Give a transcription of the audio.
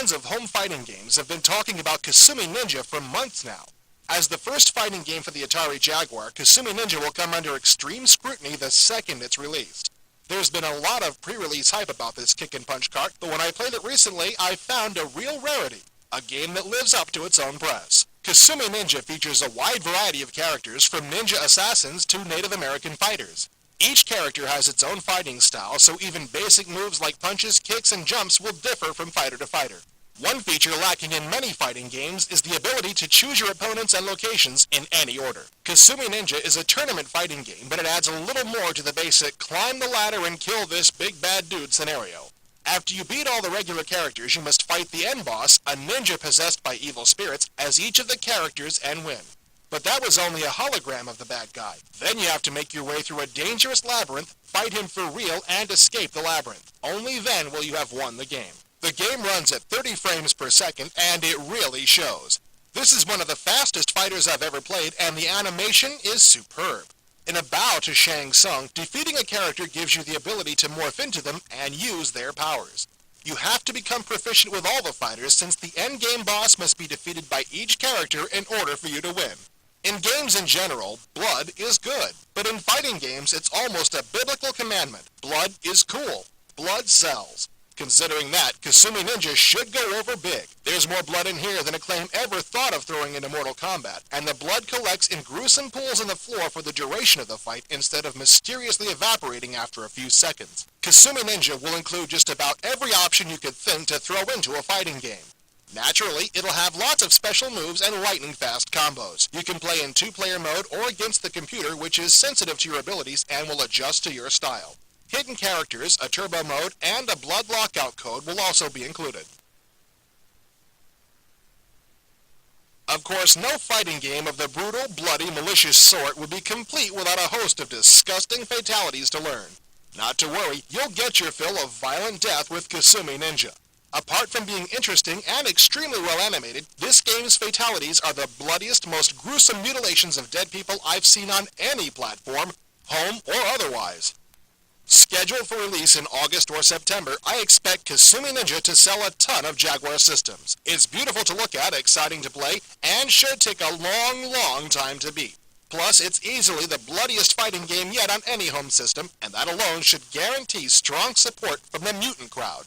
Fans of home fighting games have been talking about Kasumi Ninja for months now. As the first fighting game for the Atari Jaguar, Kasumi Ninja will come under extreme scrutiny the second it's released. There's been a lot of pre-release hype about this kick-and-punch cart, but when I played it recently, I found a real rarity. A game that lives up to its own press. Kasumi Ninja features a wide variety of characters, from ninja assassins to Native American fighters. Each character has its own fighting style, so even basic moves like punches, kicks, and jumps will differ from fighter to fighter. One feature lacking in many fighting games is the ability to choose your opponents and locations in any order. Kasumi Ninja is a tournament fighting game, but it adds a little more to the basic climb the ladder and kill this big bad dude scenario. After you beat all the regular characters, you must fight the end boss, a ninja possessed by evil spirits, as each of the characters and win. But that was only a hologram of the bad guy. Then you have to make your way through a dangerous labyrinth, fight him for real, and escape the labyrinth. Only then will you have won the game. The game runs at 30 frames per second, and it really shows. This is one of the fastest fighters I've ever played, and the animation is superb. In a bow to Shang Tsung, defeating a character gives you the ability to morph into them and use their powers. You have to become proficient with all the fighters, since the endgame boss must be defeated by each character in order for you to win. In games in general, blood is good. But in fighting games, it's almost a biblical commandment. Blood is cool. Blood sells. Considering that, Kasumi Ninja should go over big. There's more blood in here than Acclaim ever thought of throwing into Mortal Kombat, and the blood collects in gruesome pools on the floor for the duration of the fight instead of mysteriously evaporating after a few seconds. Kasumi Ninja will include just about every option you could think to throw into a fighting game. Naturally, it'll have lots of special moves and lightning-fast combos. You can play in two-player mode or against the computer, which is sensitive to your abilities and will adjust to your style. Hidden characters, a turbo mode, and a blood lockout code will also be included. Of course, no fighting game of the brutal, bloody, malicious sort would be complete without a host of disgusting fatalities to learn. Not to worry, you'll get your fill of violent death with Kasumi Ninja. Apart from being interesting and extremely well animated, this game's fatalities are the bloodiest, most gruesome mutilations of dead people I've seen on any platform, home or otherwise. Scheduled for release in August or September, I expect Kasumi Ninja to sell a ton of Jaguar systems. It's beautiful to look at, exciting to play, and should take a long time to beat. Plus, it's easily the bloodiest fighting game yet on any home system, and that alone should guarantee strong support from the mutant crowd.